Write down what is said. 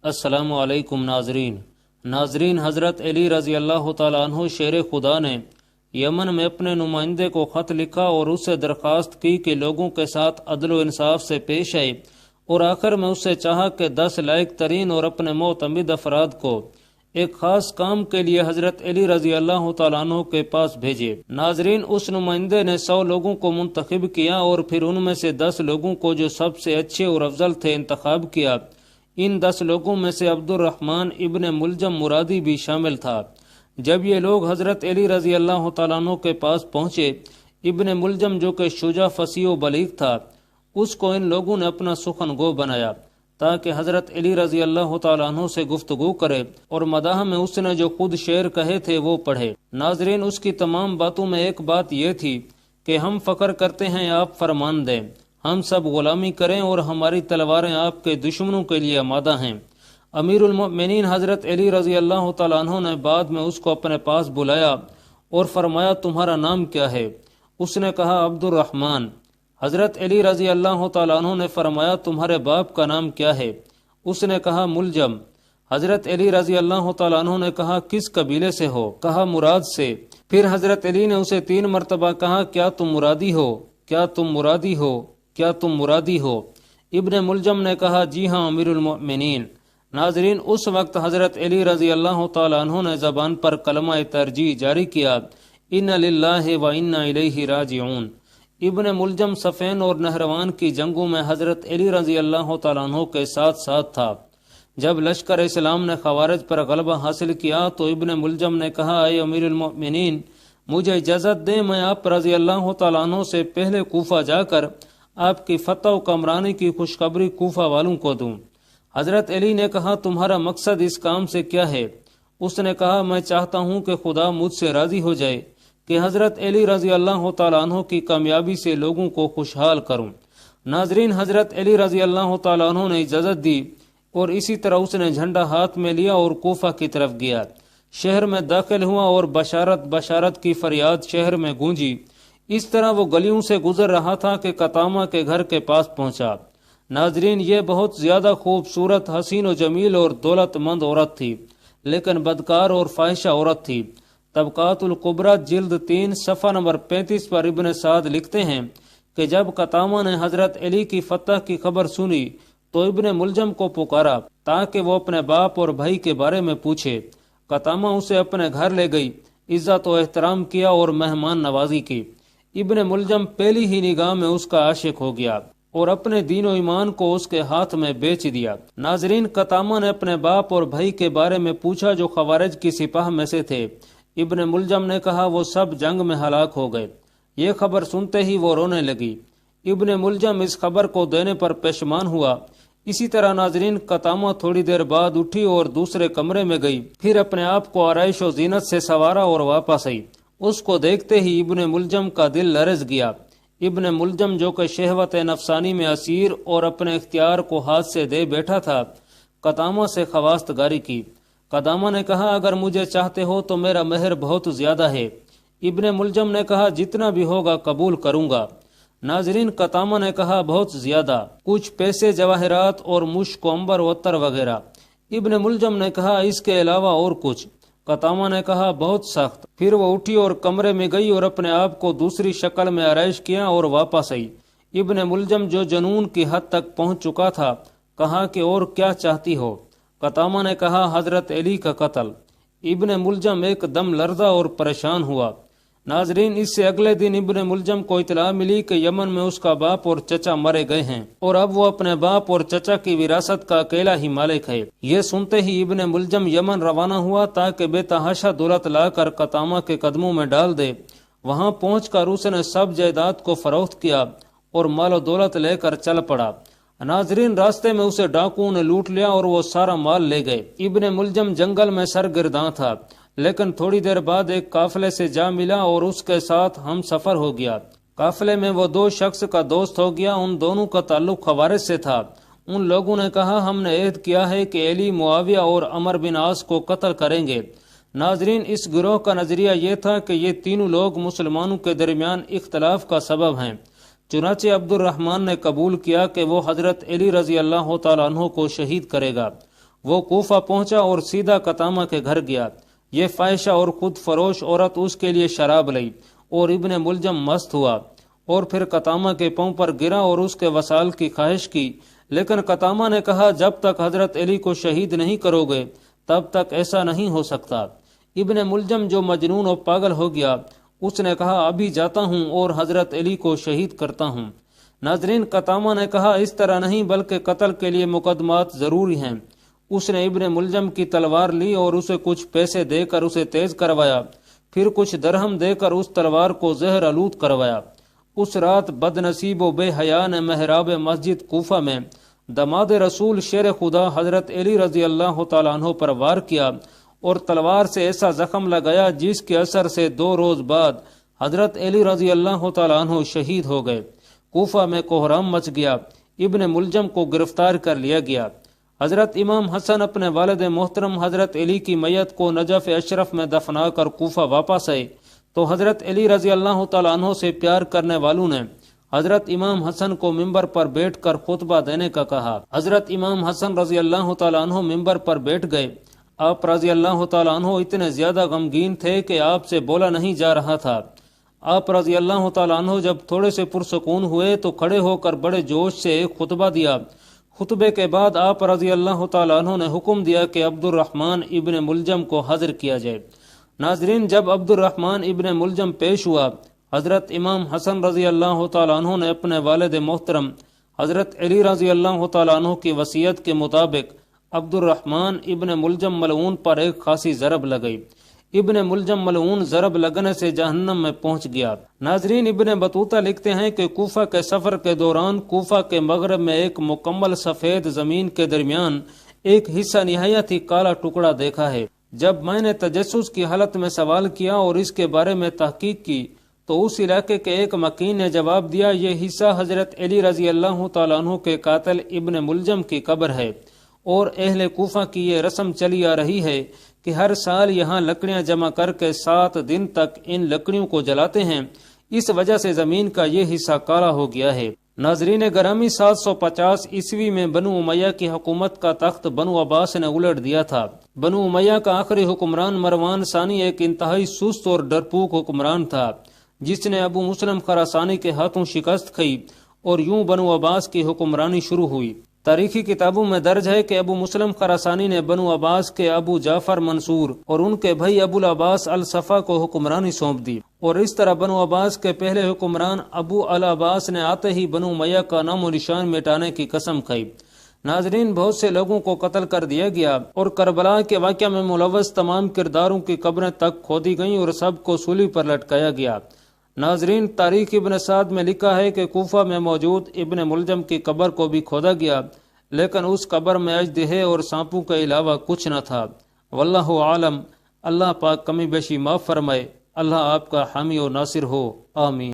السلام علیکم ناظرین حضرت علی رضی اللہ تعالیٰ عنہ شیر خدا نے یمن میں اپنے نمائندے کو خط لکھا اور اس سے درخواست کی کہ لوگوں کے ساتھ عدل و انصاف سے پیش آئے، اور آخر میں اس سے چاہا کہ 10 لائق ترین اور اپنے معتمد افراد کو ایک خاص کام کے لیے حضرت علی رضی اللہ تعالیٰ عنہ کے پاس بھیجے۔ ناظرین، اس نمائندے نے 100 لوگوں کو منتخب کیا اور پھر ان میں سے 10 لوگوں کو جو سب سے اچھے اور افضل تھے انتخاب کیا۔ ان 10 لوگوں میں سے عبد الرحمن ابن ملجم مرادی بھی شامل تھا۔ جب یہ لوگ حضرت علی رضی اللہ تعالیٰ عنہ کے پاس پہنچے، ابن ملجم جو کہ شجاع فصیح و بلیغ تھا، اس کو ان لوگوں نے اپنا سخن گو بنایا تاکہ حضرت علی رضی اللہ تعالیٰ عنہ سے گفتگو کرے اور مداح میں اس نے جو خود شعر کہے تھے وہ پڑھے۔ ناظرین، اس کی تمام باتوں میں ایک بات یہ تھی کہ ہم فخر کرتے ہیں آپ فرمان دیں، ہم سب غلامی کریں اور ہماری تلواریں آپ کے دشمنوں کے لیے آمادہ ہیں۔ امیر المؤمنین حضرت علی رضی اللہ تعالیٰ عنہ نے بعد میں اس کو اپنے پاس بلایا اور فرمایا، تمہارا نام کیا ہے؟ اس نے کہا، عبد الرحمن۔ حضرت علی رضی اللہ تعالیٰ عنہ نے فرمایا، تمہارے باپ کا نام کیا ہے؟ اس نے کہا، ملجم۔ حضرت علی رضی اللہ تعالیٰ عنہ نے کہا، کس قبیلے سے ہو؟ کہا، مراد سے۔ پھر حضرت علی نے اسے 3 مرتبہ کہا، کیا تم مرادی ہو؟ کیا تم مرادی ہو؟ کیا تم مرادی ہو؟ ابن ملجم نے کہا، جی ہاں امیر المؤمنین۔ ناظرین، اس وقت حضرت علی رضی اللہ تعالیٰ عنہ نے زبان پر کلمہ ترجیح جاری کیا، ان للہ و انا الیہ راجعون۔ ابن ملجم صفین اور نہروان کی جنگوں میں حضرت علی رضی اللہ تعالیٰ عنہ کے ساتھ ساتھ تھا۔ جب لشکر اسلام نے خوارج پر غلبہ حاصل کیا تو ابن ملجم نے کہا، اے امیر المؤمنین، مجھے اجازت دیں میں آپ رضی اللہ تعالیٰ عنہ سے پہلے کوفہ جا کر آپ کی فتح و کامرانی کی خوشخبری کوفہ والوں کو دوں۔ حضرت علی نے کہا، تمہارا مقصد اس کام سے کیا ہے؟ اس نے کہا، میں چاہتا ہوں کہ خدا مجھ سے راضی ہو جائے کہ حضرت علی رضی اللہ تعالیٰ عنہ کی کامیابی سے لوگوں کو خوشحال کروں۔ ناظرین، حضرت علی رضی اللہ تعالیٰ عنہ نے اجازت دی اور اسی طرح اس نے جھنڈا ہاتھ میں لیا اور کوفہ کی طرف گیا۔ شہر میں داخل ہوا اور بشارت کی فریاد شہر میں گونجی۔ اس طرح وہ گلیوں سے گزر رہا تھا کہ قطامہ کے گھر کے پاس پہنچا۔ ناظرین، یہ بہت زیادہ خوبصورت، حسین و جمیل اور دولت مند عورت تھی، لیکن بدکار اور فاحشہ عورت تھی۔ طبقات الکبریٰ جلد 3 صفحہ نمبر 35 پر ابن سعد لکھتے ہیں کہ جب قطامہ نے حضرت علی کی فتح کی خبر سنی تو ابن ملجم کو پکارا تاکہ وہ اپنے باپ اور بھائی کے بارے میں پوچھے۔ قطامہ اسے اپنے گھر لے گئی، عزت و احترام کیا اور مہمان نوازی کی۔ ابن ملجم پہلی ہی نگاہ میں اس کا عاشق ہو گیا اور اپنے دین و ایمان کو اس کے ہاتھ میں بیچ دیا۔ ناظرین، قطامہ نے اپنے باپ اور بھائی کے بارے میں پوچھا جو خوارج کی سپاہ میں سے تھے۔ ابن ملجم نے کہا، وہ سب جنگ میں ہلاک ہو گئے۔ یہ خبر سنتے ہی وہ رونے لگی۔ ابن ملجم اس خبر کو دینے پر پشیمان ہوا۔ اسی طرح ناظرین، قطامہ تھوڑی دیر بعد اٹھی اور دوسرے کمرے میں گئی، پھر اپنے آپ کو آرائش و زینت سے سنوارا اور واپس آئی۔ اس کو دیکھتے ہی ابن ملجم کا دل لرز گیا۔ ابن ملجم جو کہ شہوت نفسانی میں اسیر اور اپنے اختیار کو ہاتھ سے دے بیٹھا تھا، قطامہ سے خواست گاری کی۔ قطامہ نے کہا، اگر مجھے چاہتے ہو تو میرا مہر بہت زیادہ ہے۔ ابن ملجم نے کہا، جتنا بھی ہوگا قبول کروں گا۔ ناظرین، قطامہ نے کہا، بہت زیادہ، کچھ پیسے، جواہرات اور مشک و عنبر و عطر وغیرہ۔ ابن ملجم نے کہا، اس کے علاوہ اور کچھ؟ قطامہ نے کہا، بہت سخت۔ پھر وہ اٹھی اور کمرے میں گئی اور اپنے آپ کو دوسری شکل میں آرائش کیا اور واپس آئی۔ ابن ملجم جو جنون کی حد تک پہنچ چکا تھا کہا کہ اور کیا چاہتی ہو؟ قطامہ نے کہا، حضرت علی کا قتل۔ ابن ملجم ایک دم لرزا اور پریشان ہوا۔ ناظرین، اس سے اگلے دن ابن ملجم کو اطلاع ملی کہ یمن میں اس کا باپ اور چچا مرے گئے ہیں اور اب وہ اپنے باپ اور چچا کی وراثت کا اکیلا ہی مالک ہے۔ یہ سنتے ہی ابن ملجم یمن روانہ ہوا تاکہ بے تحاشا دولت لا کر قطامہ کے قدموں میں ڈال دے۔ وہاں پہنچ کر اس نے سب جائیداد کو فروخت کیا اور مال و دولت لے کر چل پڑا۔ ناظرین، راستے میں اسے ڈاکوؤں نے لوٹ لیا اور وہ سارا مال لے گئے۔ ابن ملجم جنگل میں سرگرداں تھا، لیکن تھوڑی دیر بعد ایک قافلے سے جا ملا اور اس کے ساتھ ہم سفر ہو گیا۔ قافلے میں وہ 2 شخص کا دوست ہو گیا، ان دونوں کا تعلق خوارج سے تھا۔ ان لوگوں نے کہا، ہم نے عہد کیا ہے کہ علی، معاویہ اور عمر بن عاص کو قتل کریں گے۔ ناظرین، اس گروہ کا نظریہ یہ تھا کہ یہ تینوں لوگ مسلمانوں کے درمیان اختلاف کا سبب ہیں۔ چنانچہ عبد الرحمن نے قبول کیا کہ وہ حضرت علی رضی اللہ تعالیٰ عنہ کو شہید کرے گا۔ وہ کوفہ پہنچا اور سیدھا قطامہ کے گھر گیا۔ یہ فاحشہ اور خود فروش عورت اس کے لیے شراب لائی اور ابن ملجم مست ہوا اور پھر قطامہ کے پاؤں پر گرا اور اس کے وصال کی خواہش کی، لیکن قطامہ نے کہا جب تک حضرت علی کو شہید نہیں کرو گے تب تک ایسا نہیں ہو سکتا۔ ابن ملجم جو مجنون اور پاگل ہو گیا، اس نے کہا ابھی جاتا ہوں اور حضرت علی کو شہید کرتا ہوں۔ ناظرین، قطامہ نے کہا اس طرح نہیں، بلکہ قتل کے لیے مقدمات ضروری ہیں۔ اس نے ابن ملجم کی تلوار لی اور اسے کچھ پیسے دے کر اسے تیز کروایا، پھر کچھ درہم دے کر اس تلوار کو زہر آلود کروایا۔ اس رات بد نصیب و بے حیا نے محراب مسجد کوفہ میں دماد رسول شیر خدا حضرت علی رضی اللہ تعالیٰ عنہ پر وار کیا اور تلوار سے ایسا زخم لگایا جس کے اثر سے 2 روز بعد حضرت علی رضی اللہ تعالیٰ عنہ شہید ہو گئے۔ کوفہ میں کوہرام مچ گیا، ابن ملجم کو گرفتار کر لیا گیا۔ حضرت امام حسن اپنے والد محترم حضرت علی کی میت کو نجف اشرف میں دفنا کر کوفہ واپس آئے تو حضرت علی رضی اللہ تعالیٰ عنہ سے پیار کرنے والوں نے حضرت امام حسن کو ممبر پر بیٹھ کر خطبہ دینے کا کہا۔ حضرت امام حسن رضی اللہ تعالیٰ عنہ ممبر پر بیٹھ گئے۔ آپ رضی اللہ تعالیٰ عنہ اتنے زیادہ غمگین تھے کہ آپ سے بولا نہیں جا رہا تھا۔ آپ رضی اللہ تعالیٰ عنہ جب تھوڑے سے پرسکون ہوئے تو کھڑے ہو کر بڑے جوش سے ایک خطبہ دیا۔ خطبے کے بعد آپ رضی اللہ تعالیٰ عنہ نے حکم دیا کہ عبد الرحمن ابن ملجم کو حاضر کیا جائے۔ ناظرین، جب عبد الرحمن ابن ملجم پیش ہوا، حضرت امام حسن رضی اللہ تعالیٰ عنہ نے اپنے والد محترم حضرت علی رضی اللہ تعالیٰ عنہ کی وصیت کے مطابق عبد الرحمن ابن ملجم ملعون پر ایک خاصی ضرب لگئی۔ ابن ملجم ملعون ضرب لگنے سے جہنم میں پہنچ گیا۔ ناظرین، ابن بطوطہ لکھتے ہیں کہ کوفہ کے سفر کے دوران کوفہ کے مغرب میں ایک مکمل سفید زمین کے درمیان ایک حصہ نہایت ہی کالا ٹکڑا دیکھا ہے۔ جب میں نے تجسس کی حالت میں سوال کیا اور اس کے بارے میں تحقیق کی تو اس علاقے کے ایک مکین نے جواب دیا یہ حصہ حضرت علی رضی اللہ تعالیٰ عنہ کے قاتل ابن ملجم کی قبر ہے، اور اہل کوفہ کی یہ رسم چلی آ رہی ہے کہ ہر سال یہاں لکڑیاں جمع کر کے 7 دن تک ان لکڑیوں کو جلاتے ہیں، اس وجہ سے زمین کا یہ حصہ کالا ہو گیا ہے۔ ناظرین گرامی، 750 عیسوی میں بنو امیہ کی حکومت کا تخت بنو عباس نے الٹ دیا تھا۔ بنو امیہ کا آخری حکمران مروان ثانی ایک انتہائی سست اور ڈرپوک حکمران تھا جس نے ابو مسلم خراسانی کے ہاتھوں شکست کھائی اور یوں بنو عباس کی حکمرانی شروع ہوئی۔ تاریخی کتابوں میں درج ہے کہ ابو مسلم خراسانی نے بنو عباس کے ابو جعفر منصور اور ان کے بھائی ابو العباس الصفا کو حکمرانی سونپ دی، اور اس طرح بنو عباس کے پہلے حکمران ابو العباس نے آتے ہی بنو امیہ کا نام و نشان مٹانے کی قسم کھائی۔ ناظرین، بہت سے لوگوں کو قتل کر دیا گیا اور کربلا کے واقعہ میں ملوث تمام کرداروں کی قبریں تک کھودی گئیں اور سب کو سولی پر لٹکایا گیا۔ ناظرین، تاریخ ابن سعد میں لکھا ہے کہ کوفہ میں موجود ابن ملجم کی قبر کو بھی کھودا گیا، لیکن اس قبر میں اژدہے اور سانپوں کے علاوہ کچھ نہ تھا۔ واللہ عالم۔ اللہ پاک کمی بیشی معاف فرمائے۔ اللہ آپ کا حامی و ناصر ہو، آمین۔